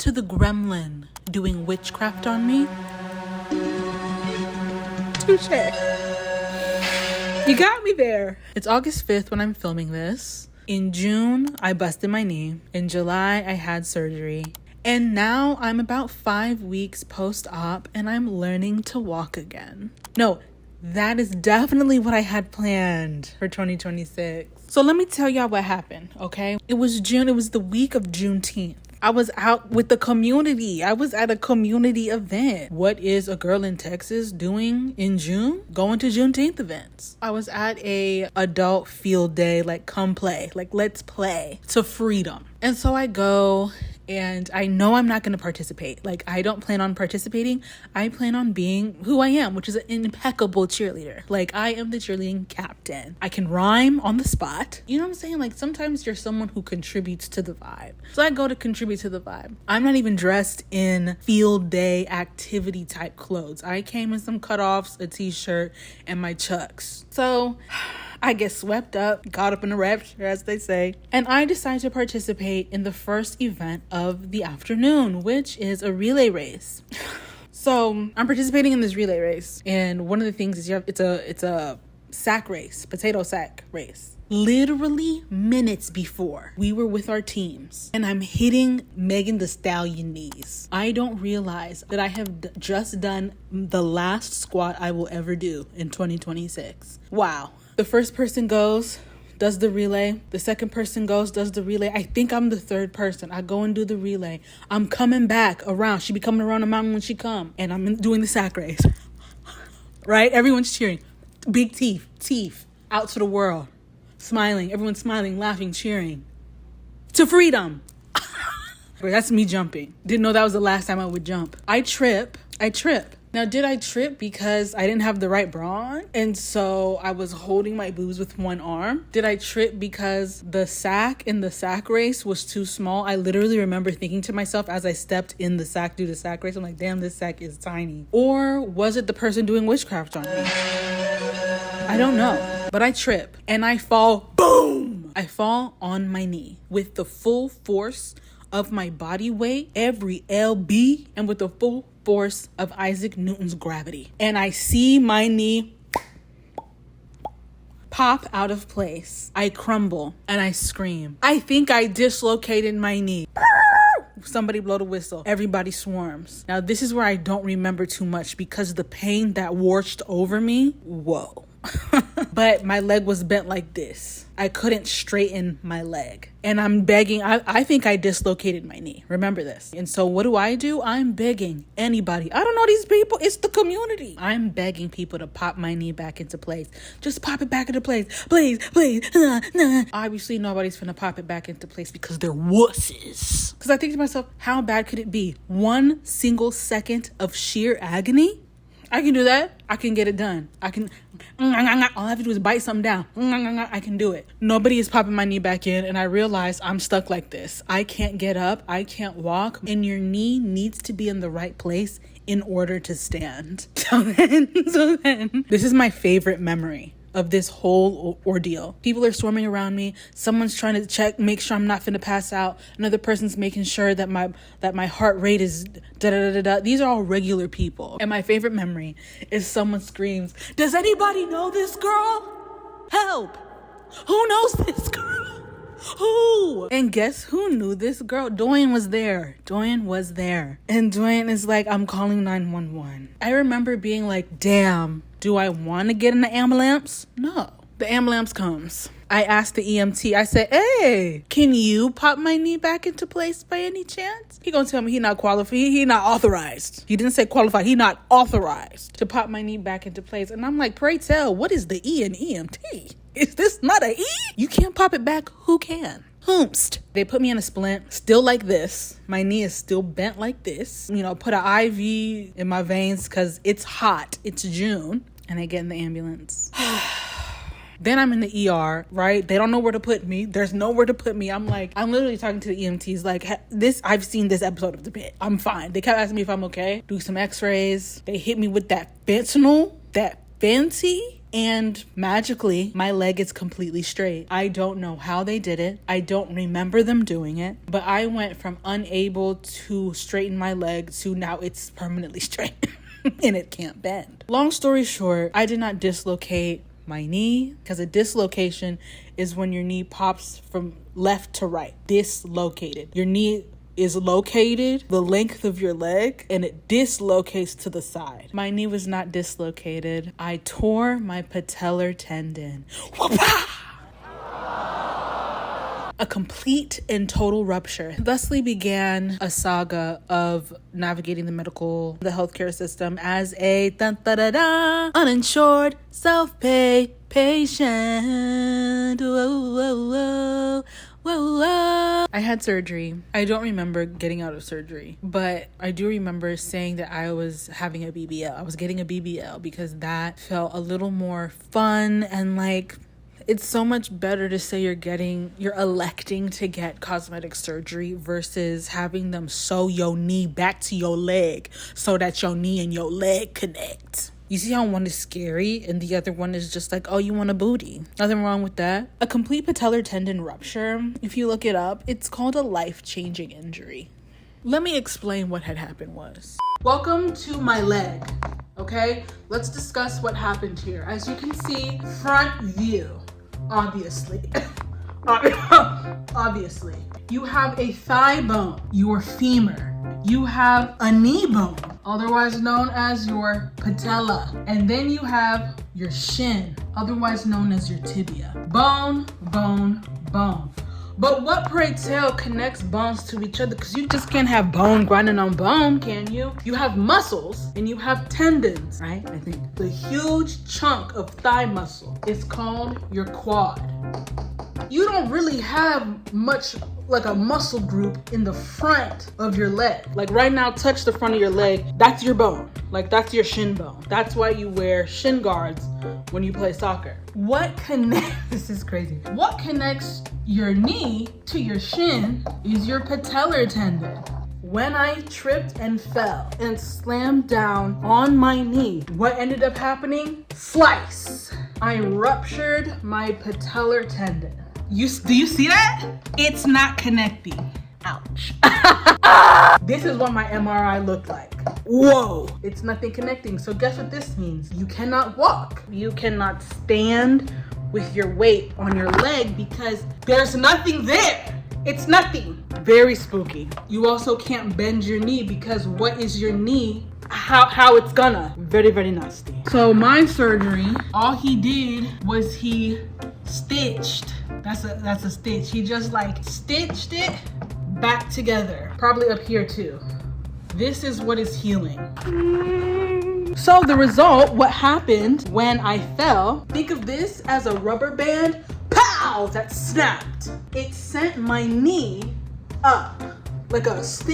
to the gremlin doing witchcraft on me? Touche. You got me there. It's August 5th when I'm filming this. In June, I busted my knee. In July, I had surgery. And now I'm about 5 weeks post-op and I'm learning to walk again. No, that is definitely what I had planned for 2026. So let me tell y'all what happened, okay? It was June. It was the week of Juneteenth. I was out with the community. I was at a community event. What is a girl in Texas doing in June? Going to Juneteenth events. I was at a adult field day, like come play, like let's play to freedom. And so I go and I know I'm not going to participate. Like I don't plan on participating. I plan on being who I am, which is an impeccable cheerleader. Like I am the cheerleading captain. I can rhyme on the spot. You know what I'm saying? Like sometimes you're someone who contributes to the vibe. So I go to contribute to the vibe. I'm not even dressed in field day activity type clothes. I came in some cutoffs, a t-shirt, and my chucks. So I get swept up, caught up in a rapture, as they say, and I decide to participate in the first event of the afternoon, which is a relay race. So I'm participating in this relay race, and one of the things is it's a sack race, potato sack race. Literally minutes before we were with our teams and I'm hitting Megan Thee Stallion knees. I don't realize that I have just done the last squat I will ever do in 2026. Wow. The first person goes, does the relay. The second person goes, does the relay. I think I'm the third person. I go and do the relay. I'm coming back around. She be coming around the mountain when she come. And I'm doing the sack race. Right? Everyone's cheering. Big teeth out to the world. Smiling. Everyone's smiling, laughing, cheering. To freedom. That's me jumping. Didn't know that was the last time I would jump. I trip. Now, did I trip because I didn't have the right bra on? And so I was holding my boobs with one arm? Did I trip because the sack in the sack race was too small? I literally remember thinking to myself as I stepped in the sack, do the sack race, I'm like, damn, this sack is tiny. Or was it the person doing witchcraft on me? I don't know. But I trip and I fall, boom! I fall on my knee with the full force of my body weight, every lb, and with the full force of Isaac Newton's gravity. And I see my knee pop out of place. I crumble and I scream. I think I dislocated my knee. Somebody blow the whistle. Everybody swarms. Now this is where I don't remember too much because the pain that washed over me, whoa. But my leg was bent like this. I couldn't straighten my leg. And I'm begging. I think I dislocated my knee. Remember this. And so what do? I'm begging anybody. I don't know these people. It's the community. I'm begging people to pop my knee back into place. Just pop it back into place. Please. Obviously, nobody's finna pop it back into place because they're wusses. Because I think to myself, how bad could it be? 1 single second of sheer agony? I can do that. I can get it done. All I have to do is bite something down. I can do it. Nobody is popping my knee back in, and I realize I'm stuck like this. I can't get up. I can't walk. And your knee needs to be in the right place in order to stand. So then, this is my favorite memory of this whole ordeal. People are swarming around me. Someone's trying to make sure I'm not finna pass out. Another person's making sure that my heart rate is da-da-da-da-da. These are all regular people. And my favorite memory is someone screams, "Does anybody know this girl? Help! Who knows this girl? Who?" And guess who knew this girl? Dwayne was there. And Dwayne is like, "I'm calling 911. I remember being like, damn, do I want to get in the ambulance? No. The ambulance comes. I asked the EMT, I said, "Hey, can you pop my knee back into place by any chance?" He gonna tell me he not qualified. He not authorized. He didn't say qualified. He not authorized to pop my knee back into place. And I'm like, pray tell, what is the E in EMT? Is this not a E? You can't pop it back. Who can? Whomst. They put me in a splint, still like this. My knee is still bent like this. Put an IV in my veins because it's hot. It's June. And I get in the ambulance. Then I'm in the ER, right? They don't know where to put me. There's nowhere to put me. I'm literally talking to the EMTs like, I've seen this episode of The Pit. I'm fine. They kept asking me if I'm okay. Do some x-rays. They hit me with that fentanyl, that Fenty. And magically, my leg is completely straight. I don't know how they did it. I don't remember them doing it, but I went from unable to straighten my leg to now it's permanently straight and it can't bend. Long story short, I did not dislocate my knee, because a dislocation is when your knee pops from left to right. Dislocated. Your knee is located the length of your leg and it dislocates to the side. My knee was not dislocated. I tore my patellar tendon. A complete and total rupture. Thusly began a saga of navigating the healthcare system as a uninsured self-pay patient. Whoa. I had surgery. I don't remember getting out of surgery, but I do remember saying that I was having a BBL. I was getting a BBL because that felt a little more fun, and like, it's so much better to say you're electing to get cosmetic surgery versus having them sew your knee back to your leg so that your knee and your leg connect. You see how one is scary and the other one is just like, oh, you want a booty. Nothing wrong with that. A complete patellar tendon rupture, if you look it up, it's called a life-changing injury. Let me explain what had happened was. Welcome to my leg, okay? Let's discuss what happened here. As you can see, front view, obviously. Obviously. You have a thigh bone, your femur. You have a knee bone, otherwise known as your patella. And then you have your shin, otherwise known as your tibia. Bone, bone, bone. But what, pray tell, connects bones to each other? Because you just can't have bone grinding on bone, can you? You have muscles and you have tendons, right? I think the huge chunk of thigh muscle is called your quad. You don't really have much like a muscle group in the front of your leg. Like right now, touch the front of your leg. That's your bone. Like that's your shin bone. That's why you wear shin guards when you play soccer. This is crazy. What connects your knee to your shin is your patellar tendon. When I tripped and fell and slammed down on my knee, what ended up happening? Slice. I ruptured my patellar tendon. Do you see that? It's not connecting. Ouch. This is what my MRI looked like. Whoa, it's nothing connecting. So guess what this means? You cannot walk. You cannot stand with your weight on your leg because there's nothing there. It's nothing. Very spooky. You also can't bend your knee because what is your knee? How it's gonna? Very, very nasty. So my surgery, all he did was he stitched. That's a stitch. He just like stitched it back together. Probably up here too. This is what is healing. So the result, what happened when I fell, think of this as a rubber band, pow, that snapped. It sent my knee up, think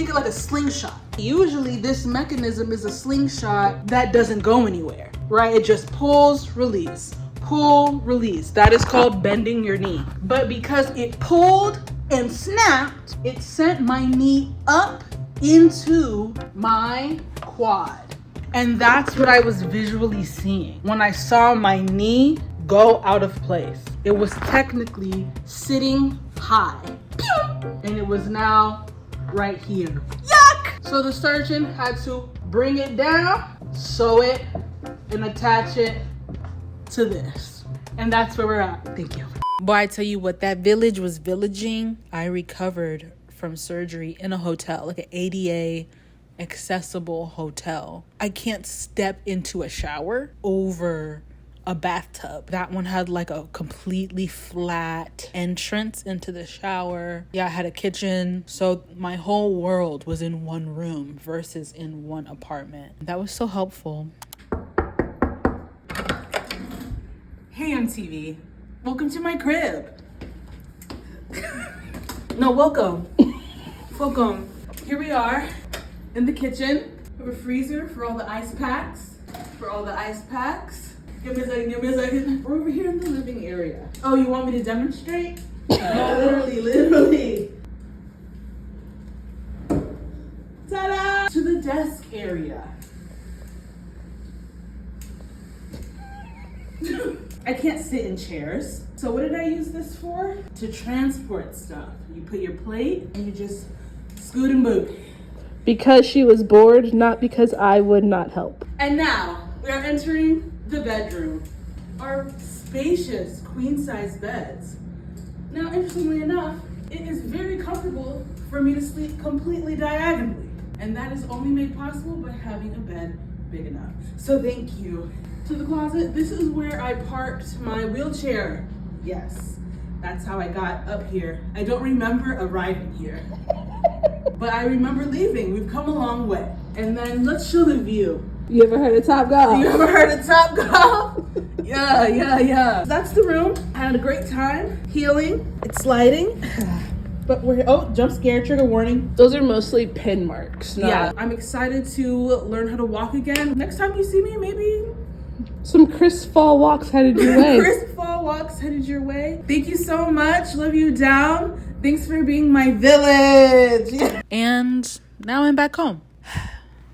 of like a slingshot. Usually this mechanism is a slingshot that doesn't go anywhere, right? It just pulls, release, pull, release. That is called bending your knee. But because it pulled and snapped, it sent my knee up into my quad. And that's what I was visually seeing when I saw my knee go out of place. It was technically sitting high, and it was now right here. Yuck! So the surgeon had to bring it down, sew it, and attach it to this. And that's where we're at. Thank you. Boy, I tell you what, that village was villaging. I recovered from surgery in a hotel, like an ADA accessible hotel. I can't step into a shower over a bathtub. That one had like a completely flat entrance into the shower. Yeah, I had a kitchen. So my whole world was in one room versus in one apartment. That was so helpful. Hey, MTV. Welcome to my crib. No, welcome. Welcome. Here we are in the kitchen. We have a freezer for all the ice packs. Give me a second. We're over here in the living area. Oh, you want me to demonstrate? No, literally. Ta-da! To the desk area. I can't sit in chairs. So what did I use this for? To transport stuff. You put your plate and you just scoot and boot. Because she was bored, not because I would not help. And now we are entering the bedroom. Our spacious queen-size beds. Now, interestingly enough, it is very comfortable for me to sleep completely diagonally. And that is only made possible by having a bed big enough. So thank you. To the closet, this is where I parked my wheelchair. Yes, that's how I got up here. I don't remember arriving here, but I remember leaving. We've come a long way. And then let's show the view. You ever heard of Top Golf? You ever heard of Top Golf? Yeah. That's the room. I had a great time healing. It's sliding. But jump scare, trigger warning. Those are mostly pin marks. Yeah, I'm excited to learn how to walk again. Next time you see me, maybe some crisp fall walks headed your way. Crisp fall walks headed your way. Thank you so much. Love you down. Thanks for being my village. And now I'm back home.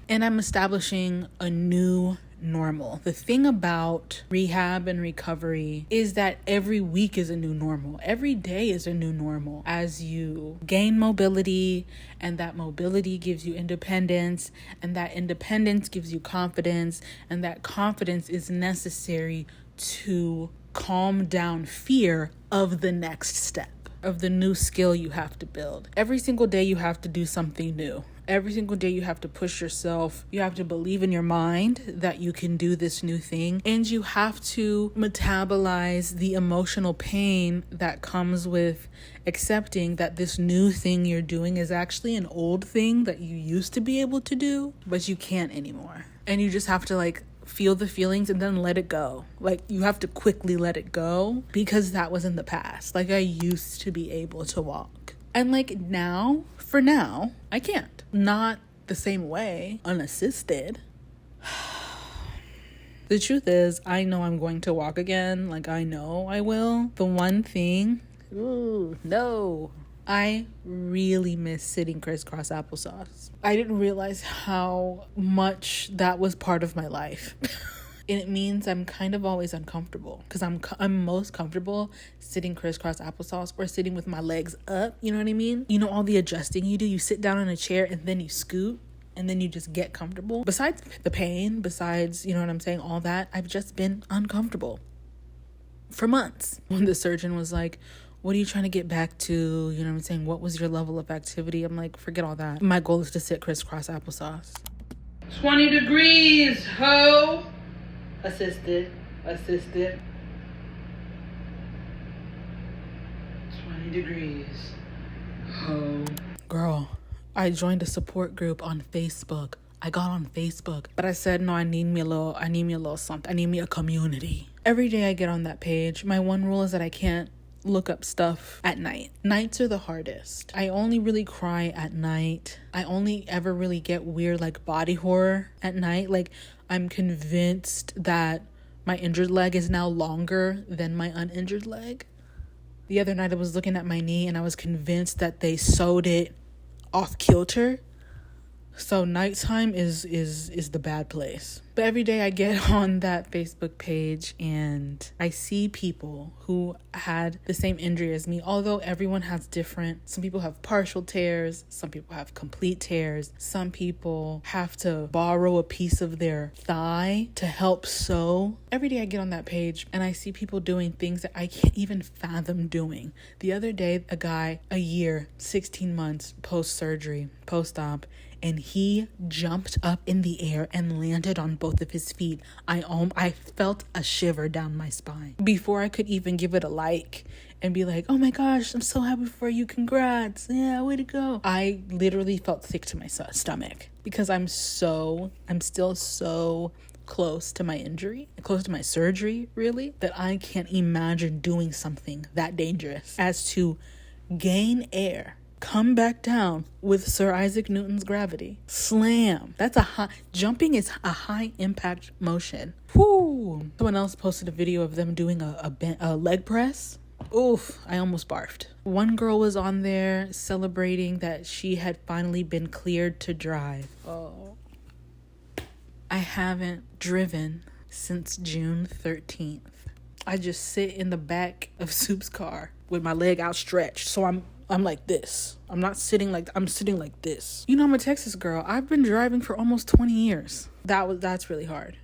And I'm establishing a new normal. The thing about rehab and recovery is that every week is a new normal. Every day is a new normal as you gain mobility, and that mobility gives you independence, and that independence gives you confidence, and that confidence is necessary to calm down fear of the next step, of the new skill you have to build. Every single day you have to do something new. Every single day you have to push yourself. You have to believe in your mind that you can do this new thing. And you have to metabolize the emotional pain that comes with accepting that this new thing you're doing is actually an old thing that you used to be able to do, but you can't anymore. And you just have to feel the feelings and then let it go. You have to quickly let it go because that was in the past. I used to be able to walk. And now, for now, I can't. Not the same way, unassisted. The truth is, I know I'm going to walk again. I know I will. The one thing, I really miss sitting crisscross applesauce. I didn't realize how much that was part of my life. And it means I'm kind of always uncomfortable because I'm most comfortable sitting crisscross applesauce or sitting with my legs up. You know what I mean? You know all the adjusting you do. You sit down in a chair and then you scoot and then you just get comfortable. Besides the pain, besides, you know what I'm saying, all that, I've just been uncomfortable for months. When the surgeon was like, what are you trying to get back to? You know what I'm saying? What was your level of activity? I'm like, forget all that. My goal is to sit crisscross applesauce. 20 degrees, ho! Assisted. 20 degrees. Ho. Girl, I joined a support group on Facebook. I got on Facebook, but I said, no, I need me a little something. I need me a community. Every day I get on that page, my one rule is that I can't look up stuff at night. Nights are the hardest. I only really cry at night. I only ever really get weird body horror at night. I'm convinced that my injured leg is now longer than my uninjured leg. The other night I was looking at my knee and I was convinced that they sewed it off kilter. So nighttime is the bad place. But every day I get on that Facebook page and I see people who had the same injury as me, although everyone has different. Some people have partial tears, some people have complete tears, some people have to borrow a piece of their thigh to help sew. Every day I get on that page and I see people doing things that I can't even fathom doing. The other day, a guy, a year, 16 months post-surgery, post-op, and he jumped up in the air and landed on both of his feet. I felt a shiver down my spine. Before I could even give it a like and be like, oh my gosh, I'm so happy for you, congrats, yeah, way to go. I literally felt sick to my stomach because I'm still so close to my injury, close to my surgery, really, that I can't imagine doing something that dangerous as to gain air, come back down with Sir Isaac Newton's gravity. Slam. Jumping is a high impact motion. Whoo. Someone else posted a video of them doing a leg press. Oof, I almost barfed. One girl was on there celebrating that she had finally been cleared to drive. Oh. I haven't driven since June 13th. I just sit in the back of Soup's car with my leg outstretched. So I'm like this. I'm sitting like this. You know, I'm a Texas girl. I've been driving for almost 20 years. That's really hard.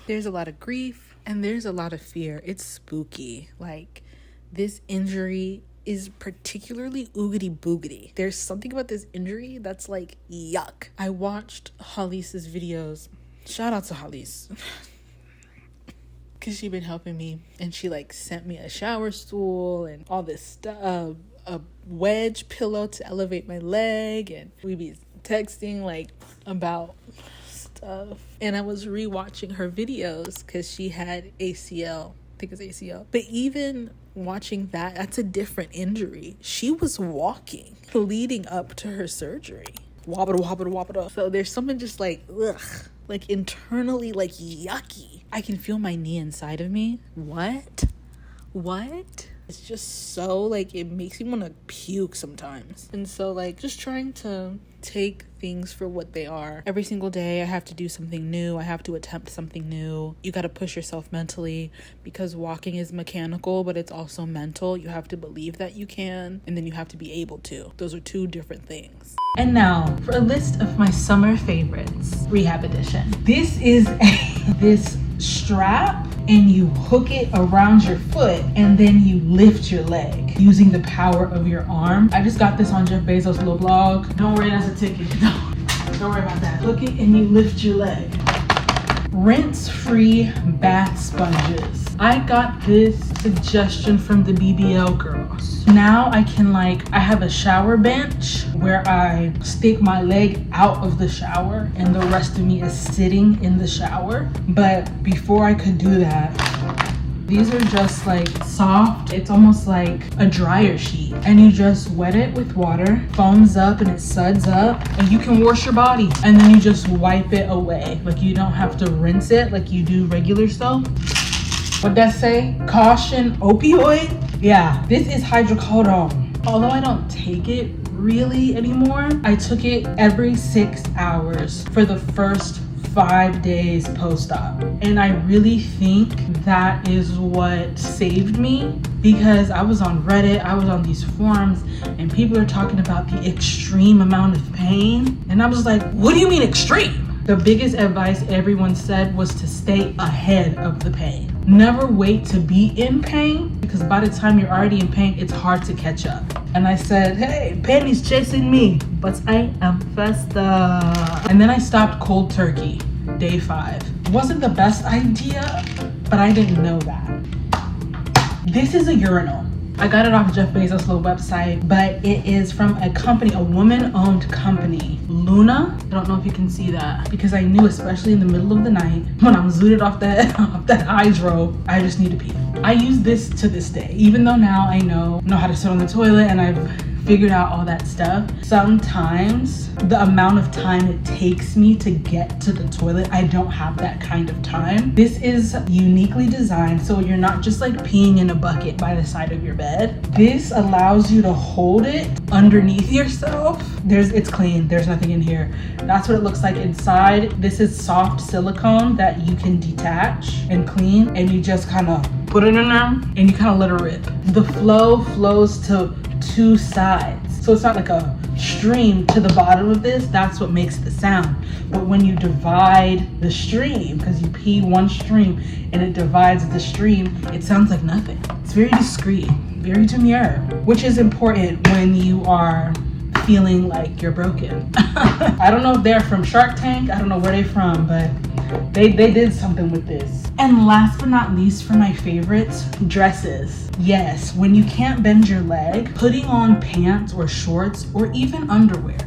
There's a lot of grief and there's a lot of fear. It's spooky. Like, this injury is particularly oogity boogity. There's something about this injury that's like, yuck. I watched Halis's videos. Shout out to Halis. Because she been helping me. And she like sent me a shower stool and all this stuff. A wedge pillow to elevate my leg. And we be texting like about stuff. And I was rewatching her videos because she had ACL. I think it's ACL. But even watching that's a different injury. She was walking leading up to her surgery. Wobble, wobble, wobble. So there's something just like, ugh, like internally like yucky. I can feel my knee inside of me. What? It's just so like, it makes me want to puke sometimes. And so like, just trying to take things for what they are. Every single day I have to do something new. I have to attempt something new. You got to push yourself mentally, because walking is mechanical, but it's also mental. You have to believe that you can, and then you have to be able to. Those are two different things. And now for a list of my summer favorites, rehab edition. This is this strap, and you hook it around your foot and then you lift your leg using the power of your arm. I just got this on Jeff Bezos' little blog. Don't worry, that's a ticket. Don't worry about that. Hook it and you lift your leg. Rinse-free bath sponges. I got this suggestion from the BBL girls. Now I have a shower bench where I stick my leg out of the shower and the rest of me is sitting in the shower. But before I could do that, these are just like soft. It's almost like a dryer sheet, and you just wet it with water, foams up and it suds up, and you can wash your body, and then you just wipe it away. Like, you don't have to rinse it like you do regular soap. What'd that say? Caution, opioid? Yeah, this is hydrocodone. Although I don't take it really anymore, I took it every 6 hours for the first 5 days post-op. And I really think that is what saved me, because I was on Reddit, I was on these forums, and people are talking about the extreme amount of pain. And I was like, what do you mean extreme? The biggest advice everyone said was to stay ahead of the pain. Never wait to be in pain, because by the time you're already in pain, it's hard to catch up. And I said, hey, pain is chasing me, but I am faster. And then I stopped cold turkey, day 5. Wasn't the best idea, but I didn't know that. This is a urinal. I got it off Jeff Bezos' little website, but it is from a company, a woman-owned company, Luna. I don't know if you can see that, because I knew, especially in the middle of the night, when I'm zooted off that hydro, I just need to pee. I use this to this day, even though now I know how to sit on the toilet and I've figured out all that stuff. Sometimes the amount of time it takes me to get to the toilet, I don't have that kind of time. This is uniquely designed so you're not just like peeing in a bucket by the side of your bed. This allows you to hold it underneath yourself. It's clean, there's nothing in here. That's what it looks like inside. This is soft silicone that you can detach and clean, and you just kind of put it in there and you kind of let it rip. The flow flows to 2 sides, so it's not like a stream to the bottom of this. That's what makes the sound. But when you divide the stream, because you pee one stream and it divides the stream, it sounds like nothing. It's very discreet, very demure, which is important when you are feeling like you're broken. I don't know if they're from Shark Tank, I don't know where they're from, but they did something with this. And last but not least, for my favorites, dresses. Yes, when you can't bend your leg, putting on pants or shorts or even underwear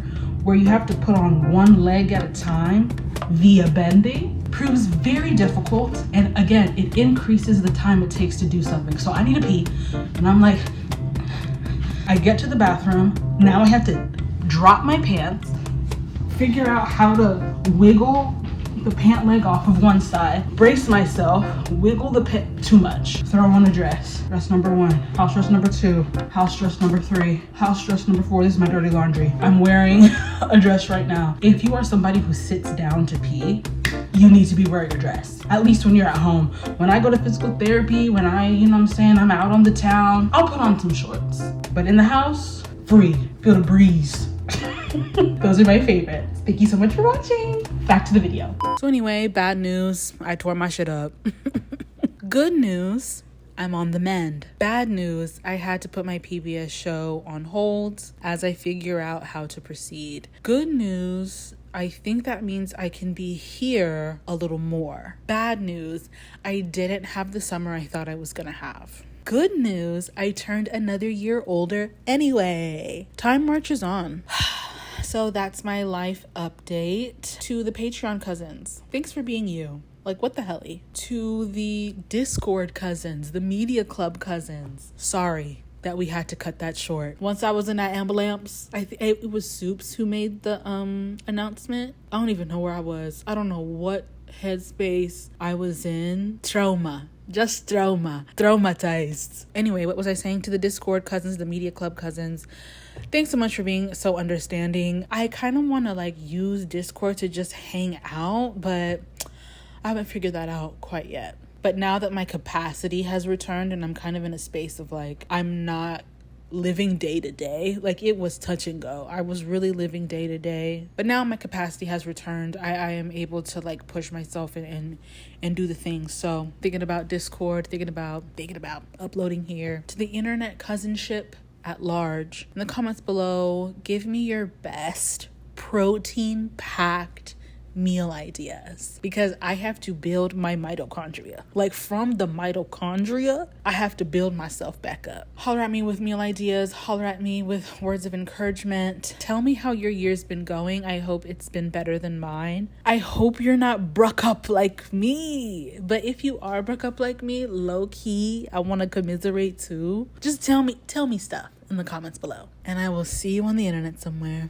where you have to put on one leg at a time via bending proves very difficult. And again, it increases the time it takes to do something. So I need to pee, and I'm like, I get to the bathroom, now I have to drop my pants, figure out how to wiggle the pant leg off of one side, brace myself, wiggle the pant, too much, throw on a dress. Dress number 1, house dress number 2, house dress number 3, house dress number 4. This is my dirty laundry. I'm wearing a dress right now. If you are somebody who sits down to pee, you need to be wearing a dress. At least when you're at home. When I go to physical therapy, when I, I'm out on the town, I'll put on some shorts. But in the house, free. Feel the breeze. Those are my favorites. Thank you so much for watching. Back to the video. So anyway, bad news. I tore my shit up. Good news. I'm on the mend. Bad news, I had to put my PBS show on hold as I figure out how to proceed. Good news, I think that means I can be here a little more. Bad news, I didn't have the summer I thought I was gonna have. Good news, I turned another year older anyway. Time marches on. So that's my life update. To the Patreon cousins, thanks for being you. Like, what the helly? To the Discord cousins, the media club cousins, sorry that we had to cut that short. Once I was in that ambulance, it was Soups who made the announcement. I don't even know where I was. I don't know what headspace I was in. Just traumatized. Anyway, what was I saying? To the Discord cousins, the media club cousins, thanks so much for being so understanding. I kind of want to use Discord to just hang out, but I haven't figured that out quite yet. But now that my capacity has returned and I'm kind of in a space of I'm not living day to day, it was touch and go. I was really living day to day, but now my capacity has returned. I am able to push myself and do the things. So thinking about Discord, thinking about uploading here. To the internet cousinship at large, in the comments below, give me your best protein packed meal ideas, because I have to build my mitochondria. From the mitochondria, I have to build myself back up. Holler at me with meal ideas, holler at me with words of encouragement. Tell me how your year's been going. I hope it's been better than mine. I hope you're not broke up like me. But if you are broke up like me, low key, I want to commiserate too. Just tell me stuff in the comments below. And I will see you on the internet somewhere.